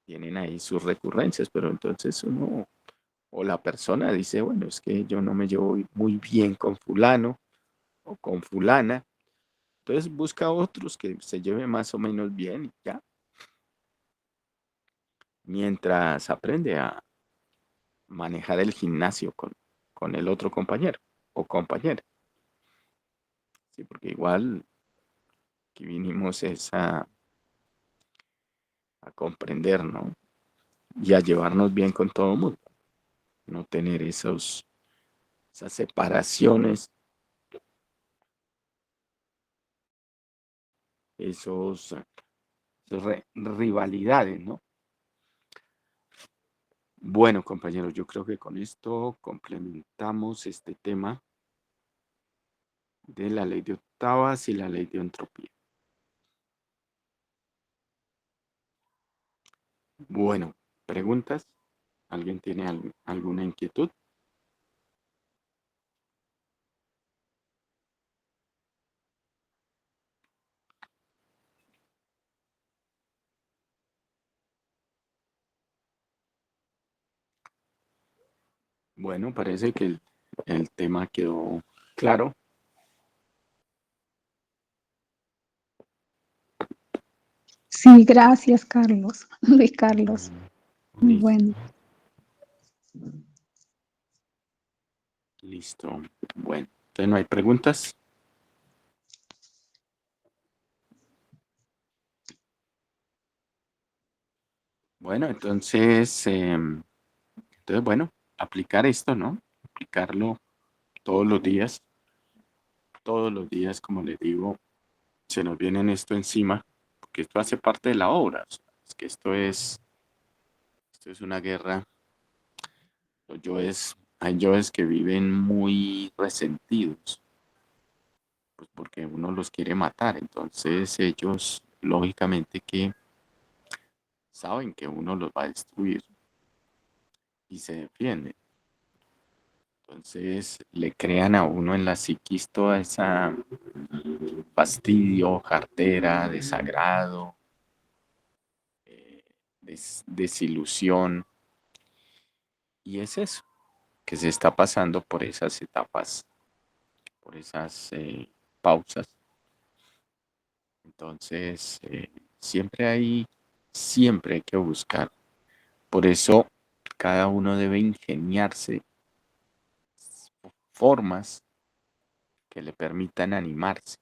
Tienen ahí sus recurrencias, pero entonces uno o la persona dice, bueno, es que yo no me llevo muy bien con fulano o con fulana. Entonces busca otros que se lleven más o menos bien y ya. Mientras aprende a manejar el gimnasio con el otro compañero o compañera. Sí, porque igual que vinimos es a comprender, ¿no? Y a llevarnos bien con todo el mundo. No tener esas separaciones, esos, rivalidades, ¿no? Bueno, compañeros, yo creo que con esto complementamos este tema de la ley de octavas y la ley de entropía. Bueno, ¿preguntas? ¿Alguien tiene alguna inquietud? Bueno, parece que el tema quedó claro. Sí, gracias, Carlos. Luis Carlos. Listo, Bueno, listo. Bueno, entonces no hay preguntas. Bueno, entonces, bueno, aplicar esto, ¿no? Aplicarlo todos los días, como les digo, se nos viene esto encima, porque esto hace parte de la obra. O sea, es que esto es una guerra. Hay yoes que viven muy resentidos, pues porque uno los quiere matar. Entonces ellos, lógicamente que saben que uno los va a destruir y se defienden. Entonces le crean a uno en la psiquis toda fastidio, jartera, desagrado, eh, desilusión. Y es eso, que se está pasando por esas etapas, por esas pausas. Entonces, siempre hay que buscar. Por eso, cada uno debe ingeniarse formas que le permitan animarse,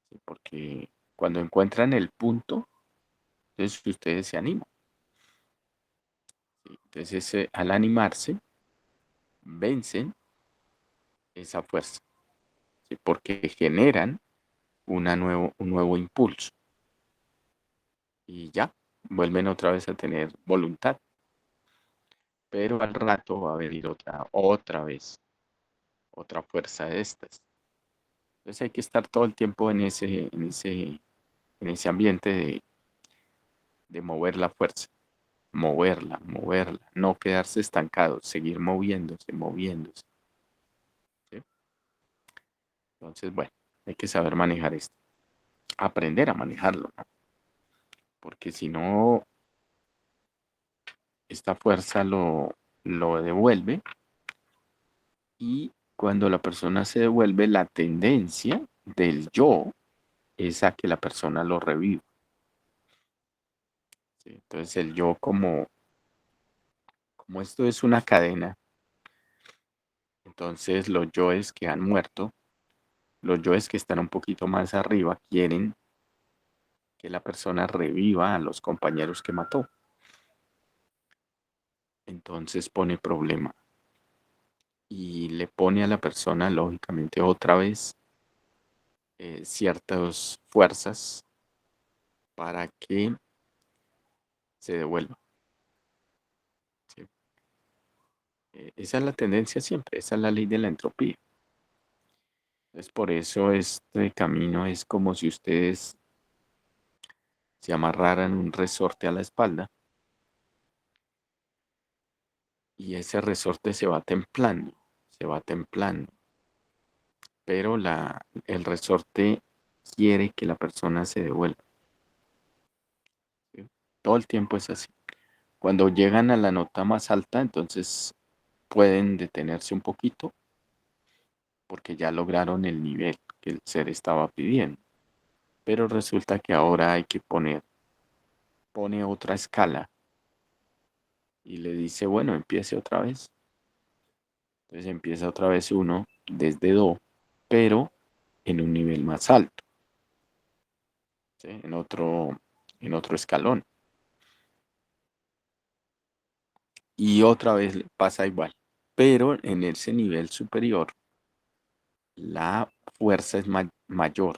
¿sí? Porque cuando encuentran el punto, entonces ustedes se animan, ¿sí? Entonces, al animarse, vencen esa fuerza, ¿sí? Porque generan un nuevo impulso y ya, vuelven otra vez a tener voluntad, pero al rato va a venir otra vez, otra fuerza de estas. Entonces hay que estar todo el tiempo en ese ambiente de mover la fuerza, moverla, no quedarse estancado, seguir moviéndose. ¿Sí? Entonces, bueno, hay que saber manejar esto, aprender a manejarlo, ¿no? Porque si no, esta fuerza lo devuelve y cuando la persona se devuelve, la tendencia del yo es a que la persona lo reviva. ¿Sí? Entonces el yo como esto es una cadena, entonces los yoes que han muerto, los yoes que están un poquito más arriba, quieren que la persona reviva a los compañeros que mató. Entonces pone problema y le pone a la persona, lógicamente, otra vez ciertas fuerzas para que se devuelva. ¿Sí? Esa es la tendencia siempre, esa es la ley de la entropía. Entonces, por eso este camino es como si ustedes se amarraran un resorte a la espalda y ese resorte se va templando, pero el resorte quiere que la persona se devuelva. ¿Sí? Todo el tiempo es así. Cuando llegan a la nota más alta, entonces pueden detenerse un poquito porque ya lograron el nivel que el ser estaba pidiendo. Pero resulta que ahora hay que pone otra escala y le dice, bueno, empiece otra vez. Entonces empieza otra vez uno desde do, pero en un nivel más alto, ¿sí? En otro escalón. Y otra vez pasa igual. Pero en ese nivel superior, la fuerza es mayor.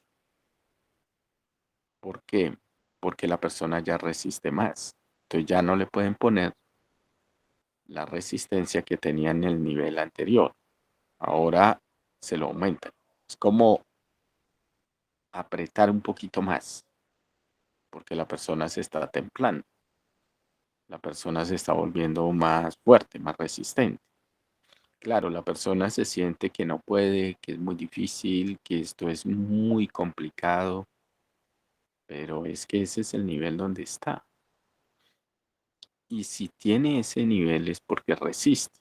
¿Por qué? Porque la persona ya resiste más. Entonces ya no le pueden poner la resistencia que tenía en el nivel anterior. Ahora se lo aumentan. Es como apretar un poquito más, porque la persona se está templando. La persona se está volviendo más fuerte, más resistente. Claro, la persona se siente que no puede, que es muy difícil, que esto es muy complicado, pero es que ese es el nivel donde está. Y si tiene ese nivel es porque resiste.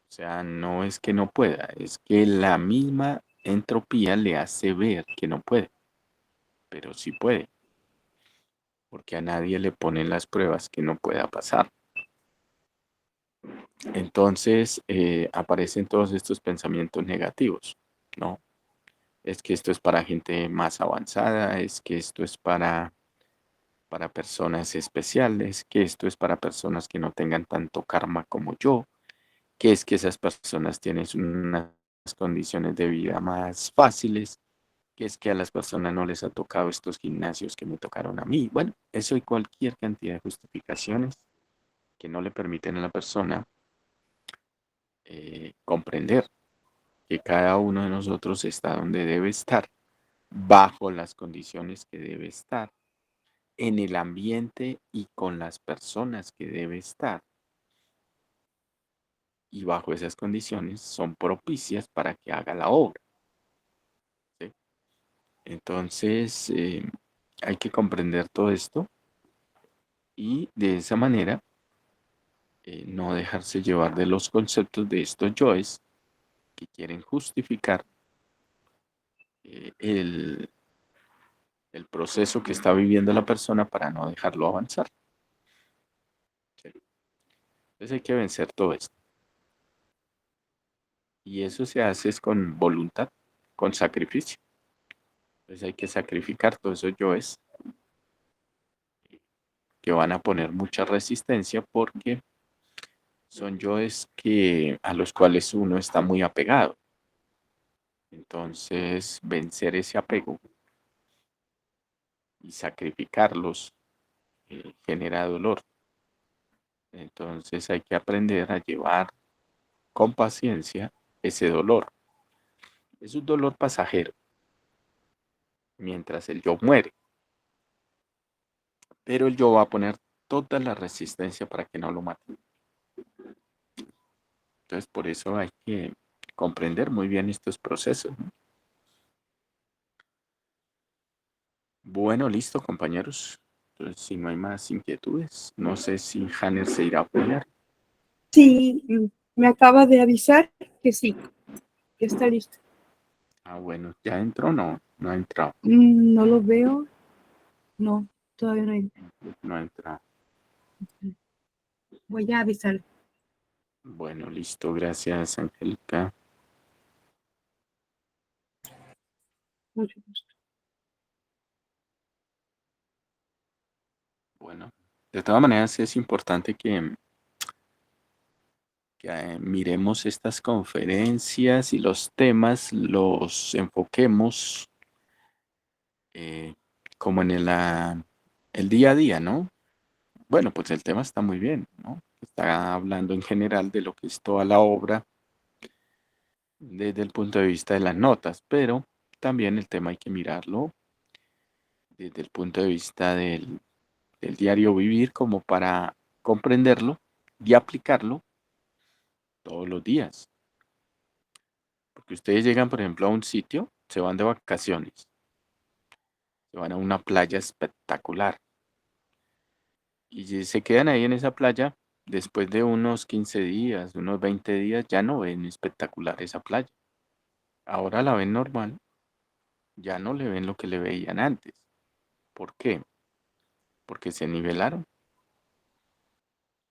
O sea, no es que no pueda, es que la misma entropía le hace ver que no puede, pero sí puede, porque a nadie le ponen las pruebas que no pueda pasar. Entonces aparecen todos estos pensamientos negativos, ¿no? Es que esto es para gente más avanzada, es que esto es para personas especiales, que esto es para personas que no tengan tanto karma como yo, que es que esas personas tienen unas condiciones de vida más fáciles, que es que a las personas no les ha tocado estos gimnasios que me tocaron a mí. Bueno, eso y cualquier cantidad de justificaciones que no le permiten a la persona comprender que cada uno de nosotros está donde debe estar, bajo las condiciones que debe estar, en el ambiente y con las personas que debe estar. Y bajo esas condiciones son propicias para que haga la obra. ¿Sí? Entonces, hay que comprender todo esto y de esa manera no dejarse llevar de los conceptos de estos yoes que quieren justificar el proceso que está viviendo la persona para no dejarlo avanzar. ¿Sí? Entonces hay que vencer todo esto. Y eso se hace es con voluntad, con sacrificio. Entonces hay que sacrificar todos esos yoes que van a poner mucha resistencia porque son yoes a los cuales uno está muy apegado. Entonces, vencer ese apego y sacrificarlos genera dolor. Entonces hay que aprender a llevar con paciencia ese dolor. Es un dolor pasajero, mientras el yo muere. Pero el yo va a poner toda la resistencia para que no lo mate. Entonces por eso hay que comprender muy bien estos procesos, ¿no? Bueno, listo, compañeros. Entonces, si no hay más inquietudes, no sé si Hanner se irá a apoyar. Sí, me acaba de avisar que sí, que está listo. Ah, bueno, ¿ya entró o no? No ha entrado. No lo veo. No, todavía no hay. No ha entrado. Voy a avisar. Bueno, listo, gracias, Angélica. Mucho gusto. Bueno, de todas maneras es importante que miremos estas conferencias y los temas, los enfoquemos eh, como en el día a día, ¿no? Bueno, pues el tema está muy bien, ¿no? Está hablando en general de lo que es toda la obra desde el punto de vista de las notas, pero también el tema hay que mirarlo desde el punto de vista del diario vivir como para comprenderlo y aplicarlo todos los días. Porque ustedes llegan, por ejemplo, a un sitio, se van de vacaciones, se van a una playa espectacular y si se quedan ahí en esa playa, después de unos 15 días, unos 20 días, ya no ven espectacular esa playa. Ahora la ven normal, ya no le ven lo que le veían antes. ¿Por qué? Porque se nivelaron,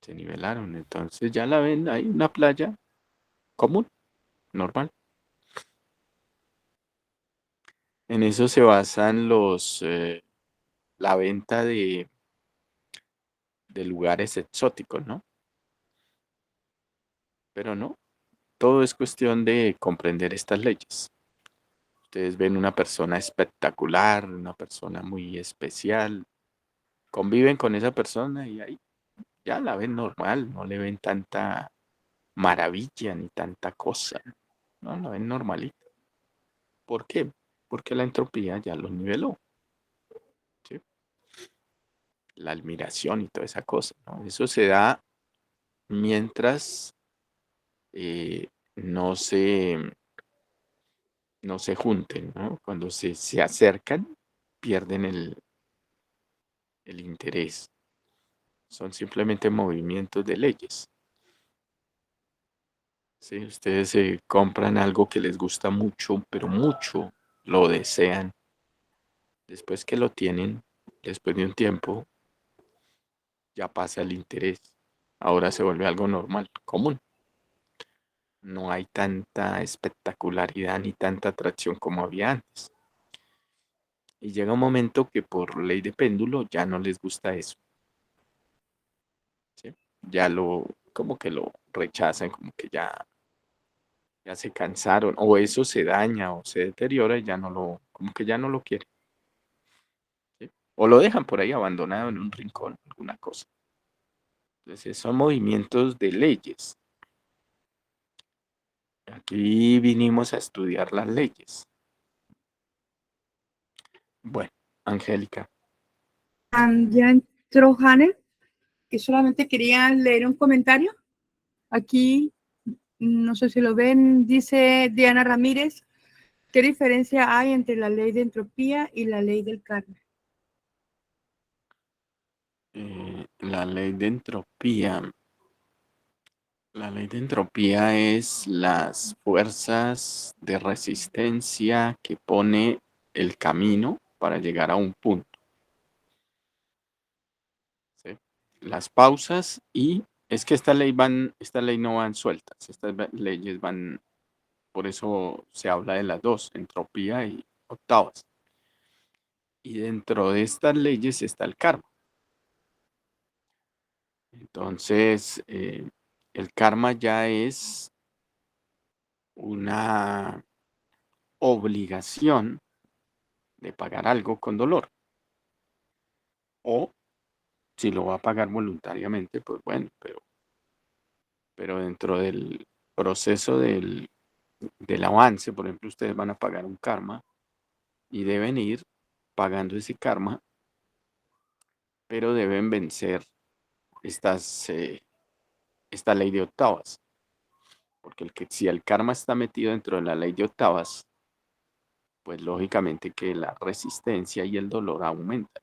se nivelaron. Entonces ya la ven ahí una playa común, normal. En eso se basan la venta de lugares exóticos, ¿no? Pero no, todo es cuestión de comprender estas leyes. Ustedes ven una persona espectacular, una persona muy especial, conviven con esa persona y ahí ya la ven normal, no le ven tanta maravilla ni tanta cosa, no la ven normalita. ¿Por qué? Porque la entropía ya los niveló, ¿sí? La admiración y toda esa cosa, ¿no? Eso se da mientras eh, no se, no se junten, ¿no? Cuando se acercan, pierden el interés. Son simplemente movimientos de leyes. ¿Sí? Ustedes compran algo que les gusta mucho, pero mucho, lo desean. Después que lo tienen, después de un tiempo, ya pasa el interés. Ahora se vuelve algo normal, común. No hay tanta espectacularidad ni tanta atracción como había antes. Y llega un momento que por ley de péndulo ya no les gusta eso. ¿Sí? Ya como que lo rechazan, como que ya se cansaron, o eso se daña o se deteriora y ya no como que ya no lo quieren. ¿Sí? O lo dejan por ahí abandonado en un rincón, alguna cosa. Entonces son movimientos de leyes. Aquí vinimos a estudiar las leyes. Bueno, Angélica. Ya entró Hanner, que solamente quería leer un comentario. Aquí, no sé si lo ven, dice Diana Ramírez. ¿Qué diferencia hay entre la ley de entropía y la ley del karma? La ley de entropía. La ley de entropía es las fuerzas de resistencia que pone el camino para llegar a un punto. ¿Sí? Las pausas y es que esta ley no van sueltas, estas leyes van, por eso se habla de las dos, entropía y octavas. Y dentro de estas leyes está el karma. Entonces, el karma ya es una obligación de pagar algo con dolor. O si lo va a pagar voluntariamente, pues bueno, pero dentro del proceso del avance, por ejemplo, ustedes van a pagar un karma y deben ir pagando ese karma, pero deben vencer esta ley de octavas. Porque si el karma está metido dentro de la ley de octavas, pues lógicamente que la resistencia y el dolor aumentan.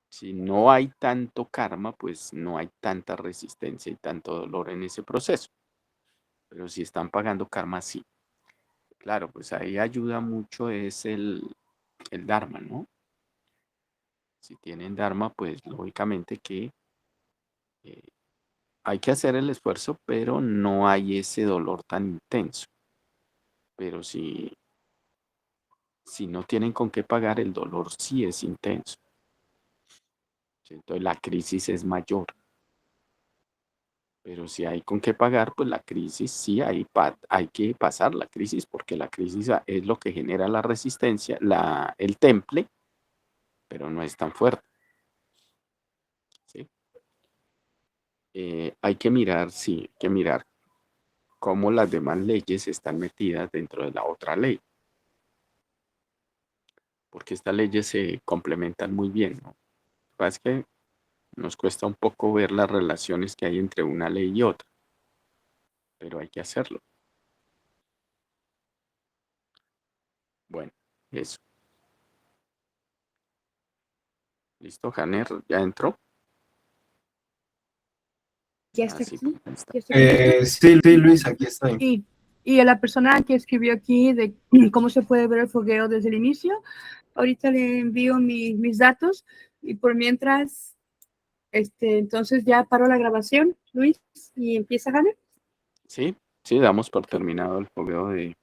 Si no hay tanto karma, pues no hay tanta resistencia y tanto dolor en ese proceso. Pero si están pagando karma, sí. Claro, pues ahí ayuda mucho es el Dharma, ¿no? Si tienen Dharma, pues lógicamente que eh, hay que hacer el esfuerzo, pero no hay ese dolor tan intenso. Pero si no tienen con qué pagar, el dolor sí es intenso. Entonces la crisis es mayor. Pero si hay con qué pagar, pues la crisis sí hay que pasar la crisis, porque la crisis es lo que genera la resistencia, el temple, pero no es tan fuerte. ¿Sí? Hay que mirar, sí, hay que mirar cómo las demás leyes están metidas dentro de la otra ley. Porque estas leyes se complementan muy bien, ¿no? Lo que pasa es que nos cuesta un poco ver las relaciones que hay entre una ley y otra, pero hay que hacerlo. Bueno, eso. ¿Listo, Janer? ¿Ya entró? ¿Ya está Así aquí? pues, está. ¿Ya está aquí? Sí, Luis, aquí estoy. Y a la persona que escribió aquí de cómo se puede ver el fogueo desde el inicio, ahorita le envío mis datos y por mientras, entonces ya paro la grabación, Luis, y empieza Janer. Sí, damos por terminado el fogueo de